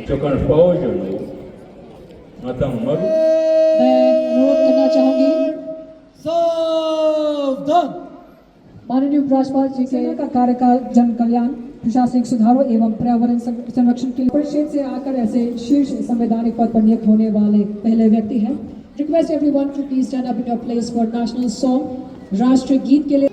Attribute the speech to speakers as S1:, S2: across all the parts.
S1: 북한 포효로 마땅 머루
S2: मैं अनुरोध करना चाहूंगी
S3: सावधान।
S2: माननीय उपराज्यपाल जी के का कार्यकाल जन कल्याण प्रशासनिक सुधारों एवं पर्यावरण संरक्षण के लिए परिषद से आकर ऐसे शीर्ष संवैधानिक पद पर नियुक्त होने वाले पहले व्यक्ति हैं। Request everyone to please stand up in your place for national song. राष्ट्रीय गीत के लिए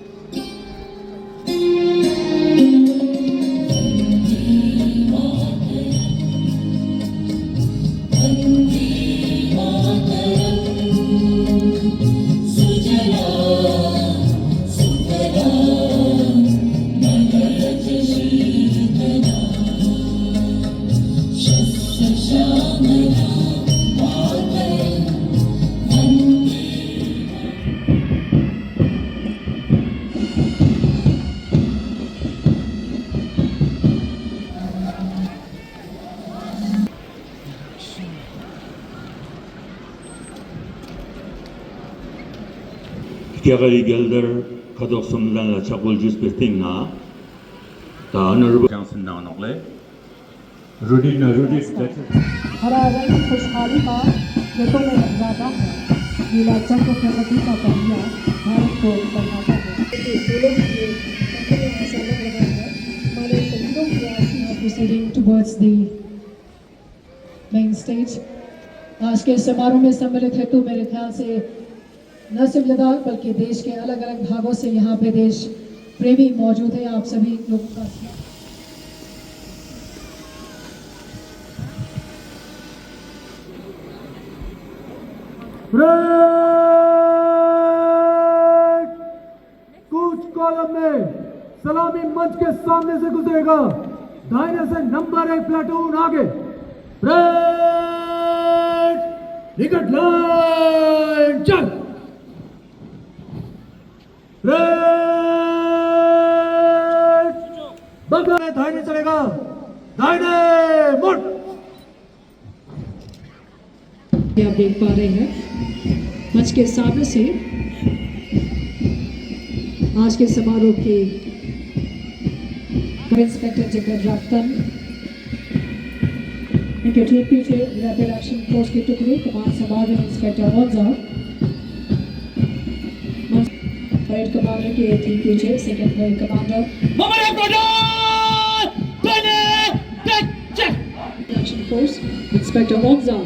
S1: Tiagari Gelder Kadokson La Chapul Jus Pestina The Honorable Johnson Nanole Rudy
S2: हरा रंग खुशहाली का खेतों में लहराता है, नीला चंद्र प्रगति का पहिया भारत को बढ़ाता है। फूलों की पंखुड़ियों में ऐसा लग रहा है हमारे शरीरों की आशी है proceeding towards the main stage। आज के समारोह में सम्मिलित हेतु मेरे ख्याल से न सिर्फ लद्दाख बल्कि देश के अलग अलग भागों से यहाँ पे देश प्रेमी मौजूद है। आप सभी लोगों का
S3: कूच कॉलम में सलामी मंच के सामने से गुजरेगा। दाहिने से नंबर 1 प्लाटून आगे। विकेट लाइन चल। बगल दाहिने चलेगा। दाहिने मुड़।
S2: आप देख पा रहे हैं मंच के सामने से आज के समारोह के इंस्पेक्टर जगत राफ्तन, इनके ठीक पीछे रैपिड एक्शन फोर्स के टुकड़े कमान संभाल रहे इंस्पेक्टर ओंजा, परेड कमांडर के ठीक पीछे second parade commander action force inspector ओंजा।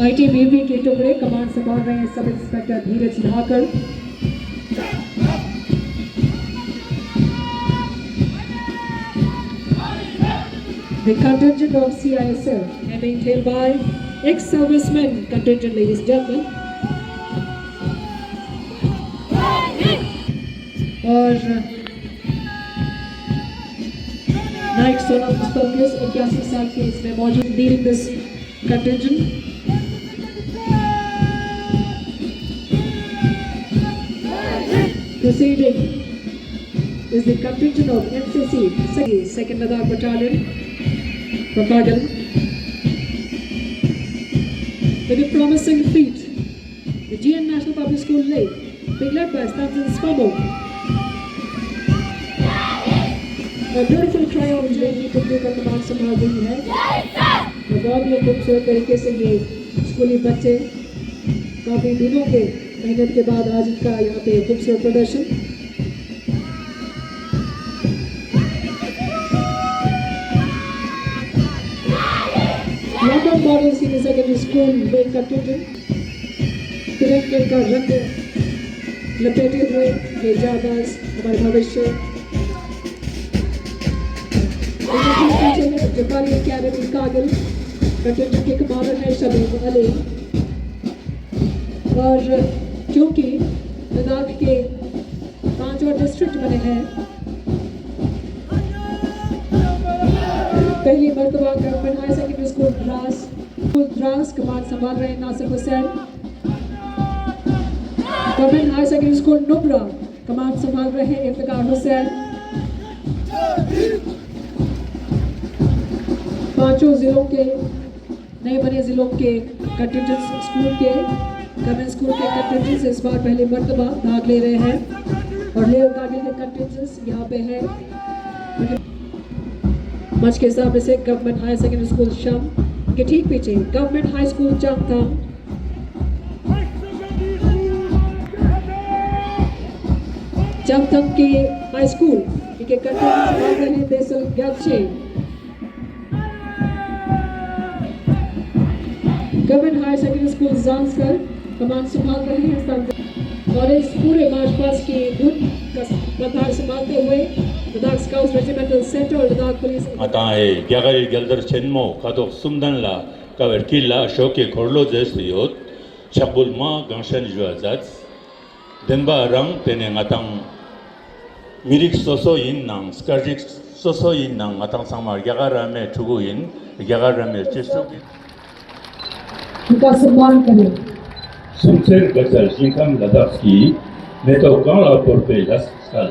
S2: ITBP के टुकड़े कमांड संभाल रहे हैं sub inspector Dheeraj Dhakar. The contingent of CISL and maintained by ex-servicemen contingent, ladies and gentlemen. और नाइक सोनम मुस्तफिज 81 साल के इसमें मौजूद leading this contingent. Proceeding is the contingent of NCC, Second Ladakh Battalion from Kargil. With a promising feat, the GN National Public School Lake, being led by Stanton Spamo. A beautiful triumphant की टुकड़ी का कमान संभाल रही है। बहुत ही खूबसूरत तरीके से ये स्कूली बच्चे काफी दिनों के मेहनत के बाद आज इनका यहाँ पे खूबसूरत प्रदर्शन। London model senior secondary school में कंटिंजेंट तिरंगे का रंग लपेटे हुए ये जाबाज हमारे भविष्य जापानी अकेडमी कागल कंटिंजेंट के कमांडर है शबीब अली। और क्योंकि लद्दाख के 5 और डिस्ट्रिक्ट बने हैं, पहली मरतबा government high secondary school Dras command संभाल रहे हैं Nasir Hussain. Government high secondary school Nubra command संभाल रहे हैं इफ्तिकार हुसैन। 5 जिलों के नए बने जिलों के कंटेंजेंट्स स्कूल के गवर्नमेंट स्कूल के कंटेंजेंट्स इस बार पहली मर्तबा भाग ले रहे हैं और लेव गार्डन के कंटेंजेंट्स यहाँ पे है। मंच के सामने से गवर्नमेंट हायर सेकेंडरी स्कूल शम के ठीक पीछे गवर्नमेंट हाई स्कूल चंगथांग, चंगथांग के हाई स्कूल के कंटेंजेंट्स भाग रहे हैं देसल गैपचे। गवर्नमेंट हायर सेकेंडरी स्कूल जानसर कमान संभाल रहे हैं स्थान और इस पूरे मार्च पास्ट की धुन का प्रभार संभालते हुए लद्दाख स्काउट्स रेजिमेंटल सेंटर और Ladakh police
S1: Atae gyagai geldar chenmo kadok sumdan la kaver killa shoke korlo jesuyot chakbul ma gangshan juazat denba rang tene ngatang mirik soso yin nang skarjik soso yin nang ngatang sangmar gyagarame chugu yin gyagarame chesu
S2: उनका सम्मान करें।
S1: Sumser gasal shinkam ladakski neto gala porte las sal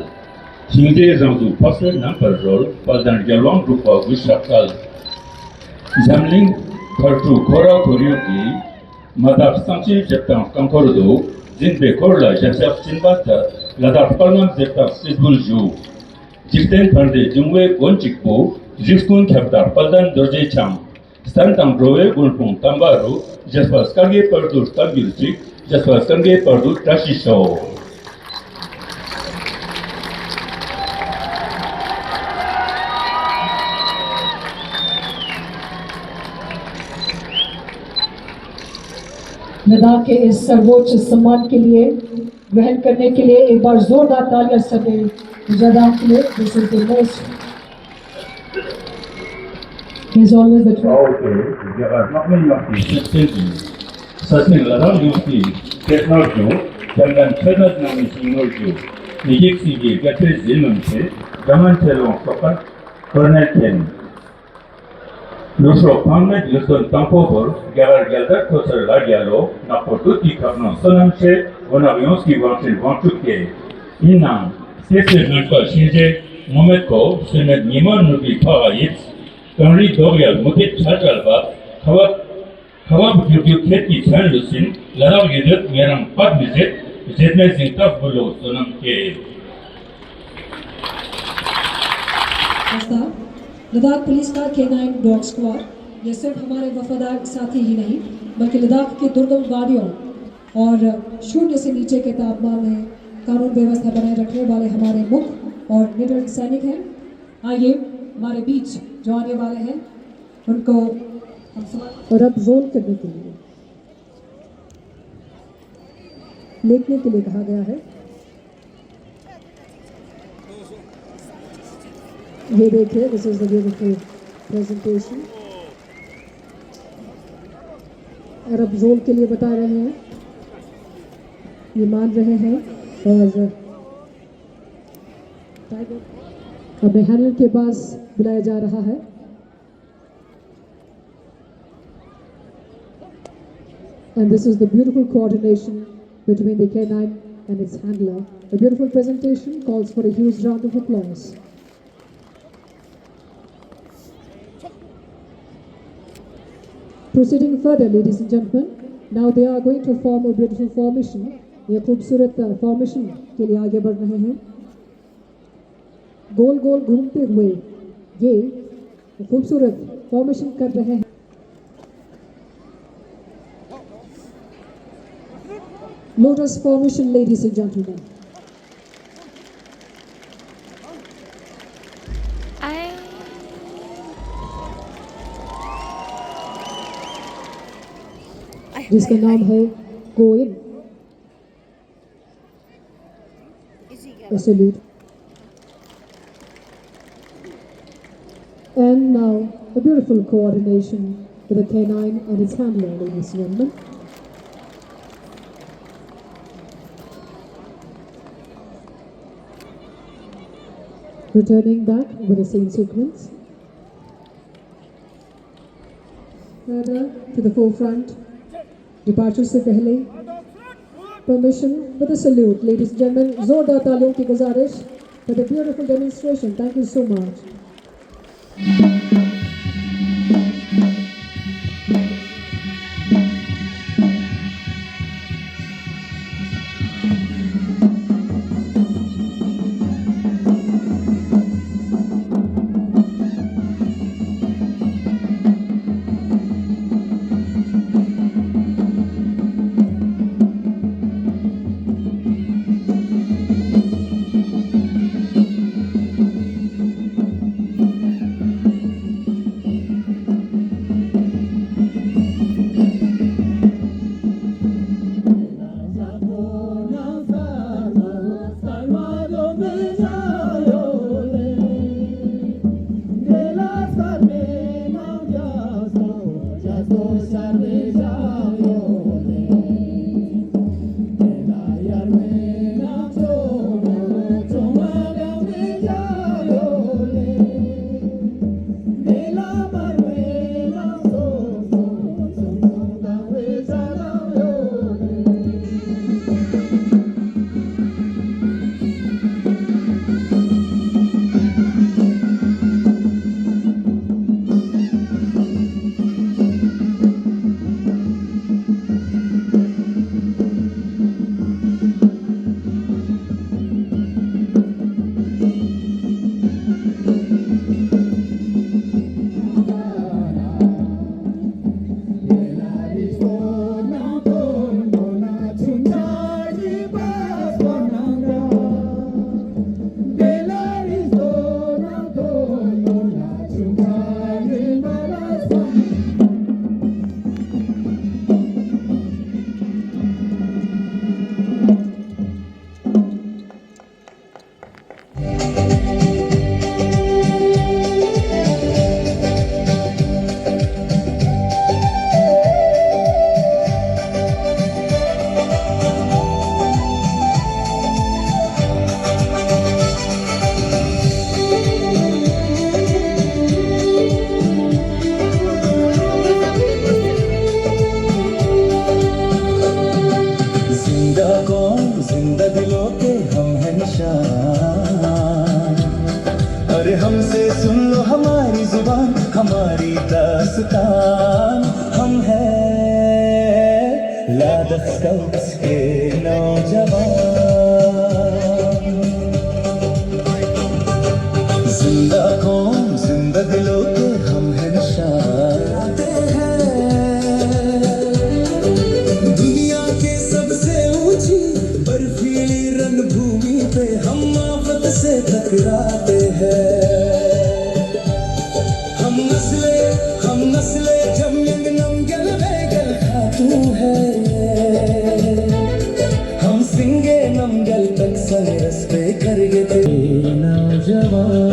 S1: Hingde Zangzu passer number roll, Paldan Galong Rupa Wishakal. Zamling Kartu Kora Koryuki, Madaf Sanchi Japtan Kankordo, Zinbe Korla Japsaf Sinbata, Ladaf Palman Zeptaf Sidbulju. Jisten Pande Jungwe Gonchikpo, Jiskun Kaptar Paldan Dorje Cham. Stantang Roe Gunpung Tambaru, Jaspas Kage Pardu Stabirchik, Jaspas Kage Pardu Tashisho.
S2: Ladakh के इस सर्वोच्च सम्मान के लिए ग्रहण करने के लिए एक बार जोरदार तालियां सभी लद्दाख के लिए this is the most is always the
S1: Okay, jaga makna yaki seksi. Sasning ladang yuki teknologi jangan cerdas nami teknologi. Nijik sigi gatre zilmum se zaman celong sokat Colonel Ken. Lusro pamet yusun tampobor gagar geldak tosar lagialo na portuti kapno sonam se onavionski vansil vanchuke. Inang sese nalpa shinje mometko semed niman nubi pagayit Kanri Dogyal Mukit Chajalba, Kawab Yuki Keti Chanlusin, Ladang Yedut Merang Pad Visit, Zedme Zintaf Bulo Sonam Ke.
S2: Ladakh police का K9 dog squad ये सिर्फ हमारे वफादार साथी ही नहीं बल्कि लद्दाख के दुर्गम वादियों और शून्य से नीचे के तापमान में कानून व्यवस्था बनाए रखने वाले हमारे मुख्य और निडर सैनिक हैं। आइए हमारे बीच जो आने वाले हैं उनको और अब रोल करने के लिए लेखने के लिए कहा गया है। ये देखिए this is the beautiful presentation और अब रोल के लिए बता रहे हैं, ये मान रहे हैं और अपने हैंडल के पास बुलाया जा रहा है। And this is the beautiful coordination between the K9 and its handler. The beautiful presentation calls for a huge round of applause. Proceeding further, ladies and gentlemen, now they are going to form a beautiful formation. ये खूबसूरत formation के लिए आगे बढ़ रहे हैं। गोल गोल घूमते हुए ये खूबसूरत फॉर्मेशन कर रहे हैं। Lotus formation, ladies and gentlemen. जिसका नाम है Go In. A salute. And now a beautiful coordination with the K9 and its handler, ladies and gentlemen. Returning back with the same sequence. Further to the forefront. Departure से पहले permission with a salute, ladies and gentlemen. जोरदार तालियों की गुजारिश for the beautiful demonstration. Thank you so much.
S4: हमारी दास्तान हम हैं लद्दाख स्काउट्स के नौजवान। जिंदा कौम जिंदा दिलों के हम हैं निशान दुनिया के सबसे ऊंची बर्फीली रणभूमि पे हम आफत से टकराते हैं। हम नस्ले जमयंग नमगल बेगल खातू है हम सिंगे नमगल तक संघर्ष पे करगे थे नौजवान।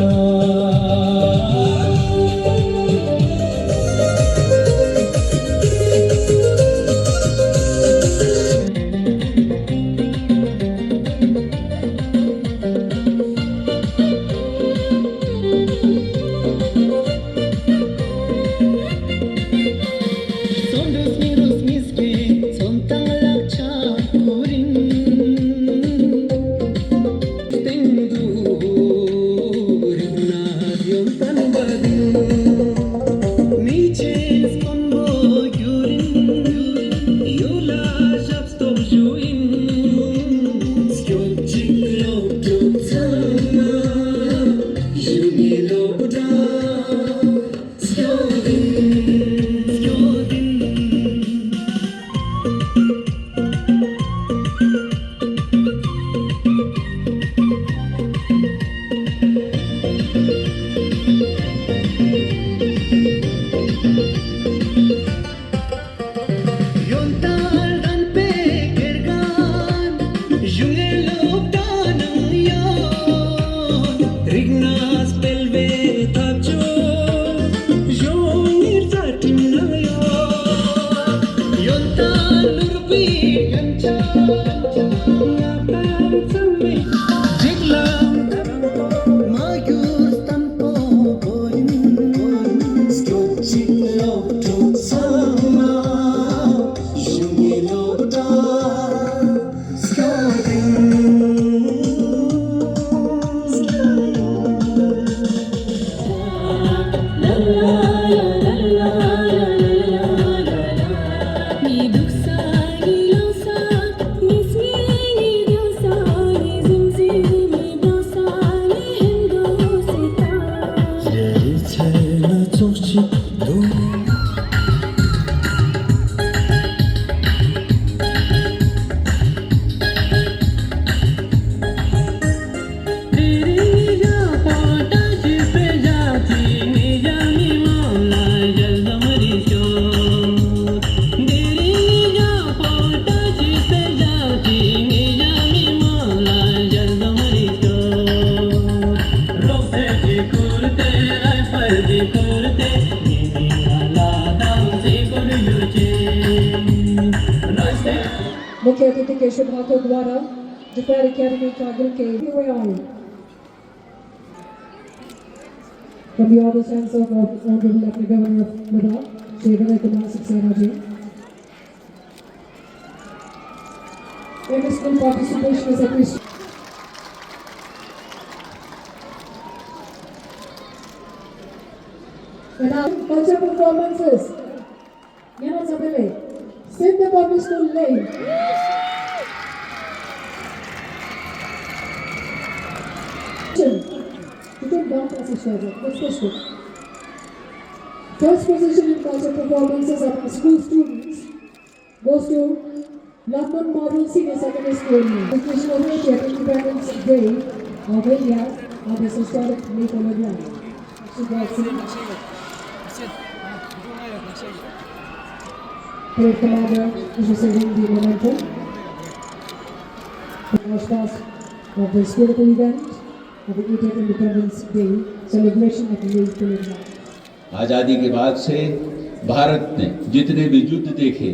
S2: मुख्य अतिथि के शुभ हाथों द्वारा डिफेंस एकेडमी कारगिल के from the Honorable Sense of Honorable Lieutenant Governor of Ladakh, Shri Vinay Kumar Saxena ji. Every school participation is appreciated. And now culture performances. Yana Sabele, Sindh Public School Lane. You can down pass each other. Let's go school. First position in culture performances among school students goes to Lakman Model Senior Secondary School. Occasion of 80th Independence Day of India on this historic Maypole ground. Parade Commander is receiving the momentum. The first task of this critical event of the 80th Independence Day celebration at the Maypole ground.
S5: आज़ादी के बाद से भारत ने जितने भी युद्ध देखे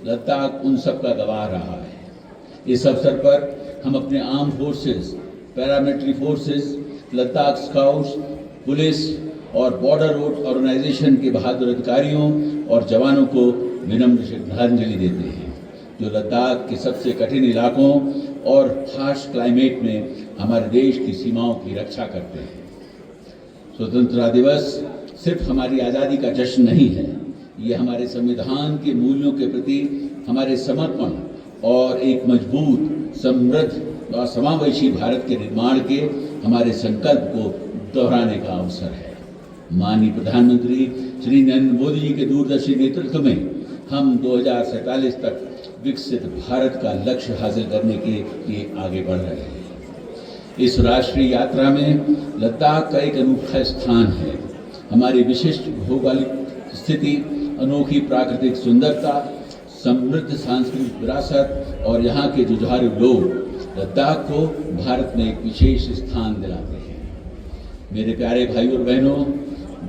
S5: लद्दाख उन सब का गवाह रहा है। इस अवसर पर हम अपने arm forces, paramilitary forces, Ladakh scouts, police और बॉर्डर रोड ऑर्गेनाइजेशन के बहादुर अधिकारियों और जवानों को विनम्र श्रद्धांजलि देते हैं, जो लद्दाख के सबसे कठिन इलाकों और हार्श क्लाइमेट में हमारे देश की सीमाओं की रक्षा करते हैं। स्वतंत्रता दिवस सिर्फ हमारी आज़ादी का जश्न नहीं है, ये हमारे संविधान के मूल्यों के प्रति हमारे समर्पण और एक मजबूत, समृद्ध और समावेशी भारत के निर्माण के हमारे संकल्प को दोहराने का अवसर है। माननीय प्रधानमंत्री श्री नरेंद्र मोदी जी के दूरदर्शी नेतृत्व में हम 2047 तक विकसित भारत का लक्ष्य हासिल करने के लिए आगे बढ़ रहे हैं। इस राष्ट्रीय यात्रा में लद्दाख का एक अनूठा स्थान है। हमारी विशिष्ट भौगोलिक स्थिति, अनोखी प्राकृतिक सुंदरता, समृद्ध सांस्कृतिक विरासत और यहाँ के जुझारू लोग लद्दाख को भारत में एक विशेष स्थान दिलाते हैं। मेरे प्यारे भाई और बहनों,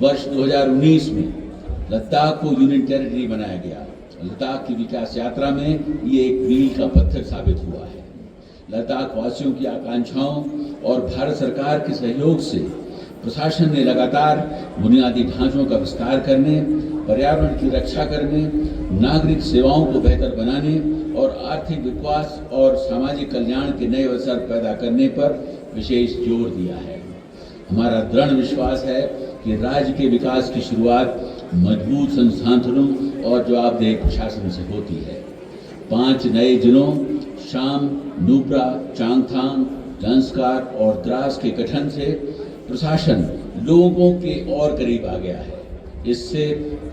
S5: वर्ष 2019 में लद्दाख को यूनियन टेरिटरी बनाया गया। लद्दाख की विकास यात्रा में ये एक मील का पत्थर साबित हुआ है। लद्दाख वासियों की आकांक्षाओं और भारत सरकार के सहयोग से प्रशासन ने लगातार बुनियादी ढांचों का विस्तार करने, पर्यावरण की रक्षा करने, नागरिक सेवाओं को बेहतर बनाने और आर्थिक विकास और सामाजिक कल्याण के नए अवसर पैदा करने पर विशेष जोर दिया है। हमारा दृढ़ विश्वास है कि राज्य के विकास की शुरुआत मजबूत संसाधनों और जवाबदेह प्रशासन से होती है। 5 नए जिलों शाम, नुब्रा, चांगथांग, जांस्कार और द्रास के गठन से प्रशासन लोगों के और करीब आ गया है। इससे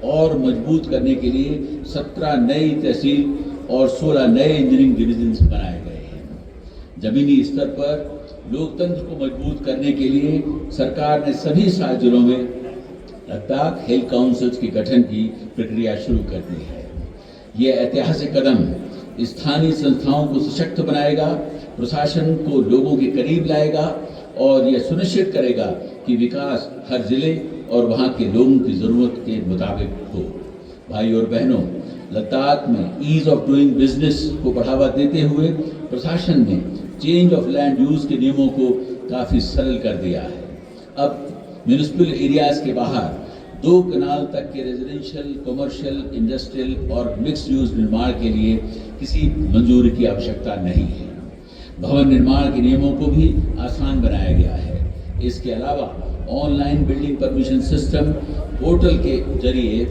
S5: और मजबूत करने के लिए 17 नई तहसील और 16 नए इंजीनियरिंग डिवीजन बनाए गए हैं। जमीनी स्तर पर लोकतंत्र को मजबूत करने के लिए सरकार ने सभी 7 जिलों में लद्दाख हेल्थ काउंसिल्स के गठन की प्रक्रिया शुरू कर दी है। यह ऐतिहासिक कदम स्थानीय संस्थाओं को सशक्त बनाएगा, प्रशासन को लोगों के करीब लाएगा और यह सुनिश्चित करेगा कि विकास हर जिले और वहाँ के लोगों की ज़रूरत के मुताबिक हो। भाई और बहनों, लद्दाख में ईज ऑफ डूइंग बिजनेस को बढ़ावा देते हुए प्रशासन ने चेंज ऑफ लैंड यूज के नियमों को काफ़ी सरल कर दिया है। अब म्यूनिसिपल एरियाज के बाहर 2 कनाल तक के रेजिडेंशियल, कमर्शियल, इंडस्ट्रियल और मिक्स यूज निर्माण के लिए किसी मंजूरी की आवश्यकता नहीं है। भवन निर्माण के नियमों को भी आसान बनाया गया है। इसके अलावा online building permission system portal के जरिए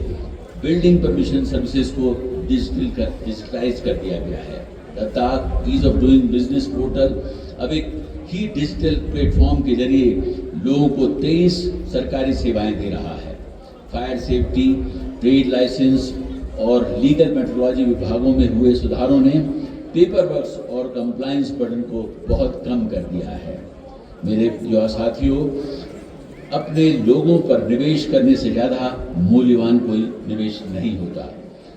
S5: बिल्डिंग परमिशन सर्विसेज को डिजिटलाइज कर दिया गया है। Ladakh ease of doing business portal अब एक ही डिजिटल प्लेटफॉर्म के जरिए लोगों को 23 सरकारी सेवाएं दे रहा है। फायर सेफ्टी, ट्रेड लाइसेंस और लीगल मेट्रोलॉजी विभागों में हुए सुधारों ने पेपर वर्क और कंप्लायंस बर्डन को बहुत कम कर दिया है। मेरे युवा साथियों, अपने लोगों पर निवेश करने से ज़्यादा मूल्यवान कोई निवेश नहीं होता।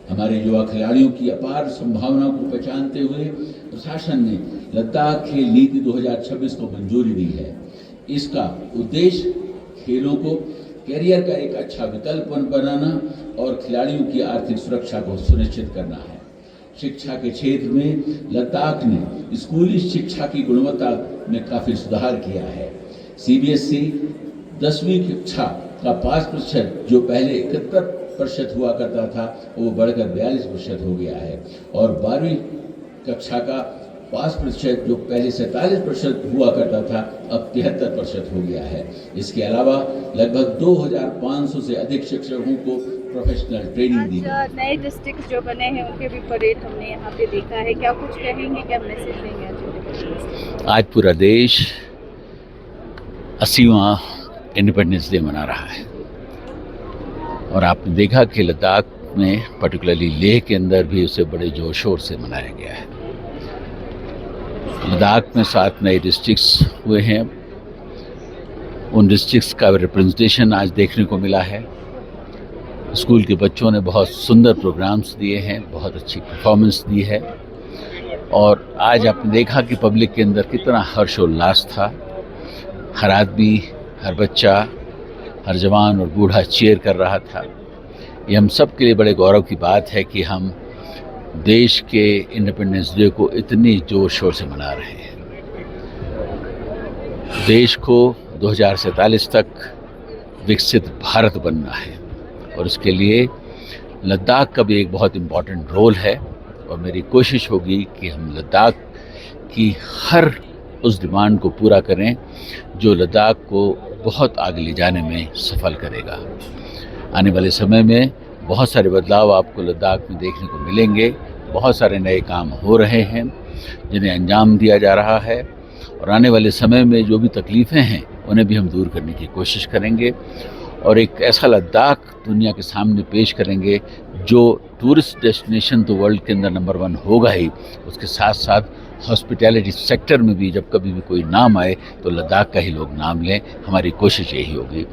S5: हमारे युवा खिलाड़ियों की अपार संभावनाओं को पहचानते हुए प्रशासन ने लद्दाख खेल नीति 2026 को मंजूरी दी है। इसका उद्देश्य खेलों को कैरियर का एक अच्छा विकल्प बनाना और खिलाड़ियों की आर्थिक सुरक्षा को सुनिश्चित करना है। शिक्षा के क्षेत्र में लद्दाख ने स्कूली शिक्षा की गुणवत्ता में काफ़ी सुधार किया है। CBSE 10वीं कक्षा का पास प्रतिशत जो पहले 71% हुआ करता था वो बढ़कर 42% हो गया है और 12वीं कक्षा का पास प्रतिशत जो पहले 47% हुआ करता था अब 73% हो गया है। इसके अलावा लगभग 2500 से अधिक शिक्षकों को प्रोफेशनल ट्रेनिंग दी गई।
S6: नए डिस्ट्रिक्ट जो बने हैं उनके भी परेड हमने यहाँ पे देखा है, क्या कुछ कहेंगे, क्या मैसेज देंगे?
S7: आज पूरा देश 80वां इंडिपेंडेंस डे मना रहा है और आपने देखा कि लद्दाख में पर्टिकुलरली लेह के अंदर भी उसे बड़े जोर शोर से मनाया गया है। लद्दाख में 7 नए डिस्ट्रिक्ट्स हुए हैं। उन डिस्ट्रिक्ट्स का रिप्रेजेंटेशन आज देखने को मिला है। स्कूल के बच्चों ने बहुत सुंदर प्रोग्राम्स दिए हैं, बहुत अच्छी परफॉर्मेंस दी है और आज आपने देखा कि पब्लिक के अंदर कितना हर्षोल्लास था। हर आदमी, हर बच्चा, हर जवान और बूढ़ा चीयर कर रहा था। ये हम सब के लिए बड़े गौरव की बात है कि हम देश के इंडिपेंडेंस डे को इतनी जोर शोर से मना रहे हैं। देश को 2047 तक विकसित भारत बनना है और इसके लिए लद्दाख का भी एक बहुत इम्पॉर्टेंट रोल है और मेरी कोशिश होगी कि हम लद्दाख की हर उस डिमांड को पूरा करें जो लद्दाख को बहुत आगे ले जाने में सफल करेगा। आने वाले समय में बहुत सारे बदलाव आपको लद्दाख में देखने को मिलेंगे। बहुत सारे नए काम हो रहे हैं जिन्हें अंजाम दिया जा रहा है, और आने वाले समय में जो भी तकलीफ़ें हैं उन्हें भी हम दूर करने की कोशिश करेंगे और एक ऐसा लद्दाख दुनिया के सामने पेश करेंगे जो टूरिस्ट डेस्टिनेशन तो वर्ल्ड के अंदर नंबर 1 होगा ही, उसके साथ साथ हॉस्पिटैलिटी सेक्टर में भी जब कभी भी कोई नाम आए तो लद्दाख का ही लोग नाम लें। हमारी कोशिश यही होगी,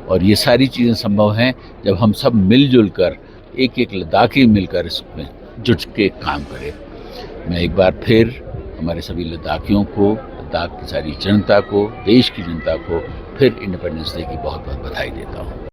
S7: और ये सारी चीज़ें संभव हैं जब हम सब मिलजुल कर एक एक लद्दाखी मिलकर इसमें जुट के काम करें। मैं एक बार फिर हमारे सभी लद्दाखियों को, लद्दाख की सारी जनता को, देश की जनता को फिर इंडिपेंडेंस डे की बहुत बहुत बधाई देता हूँ।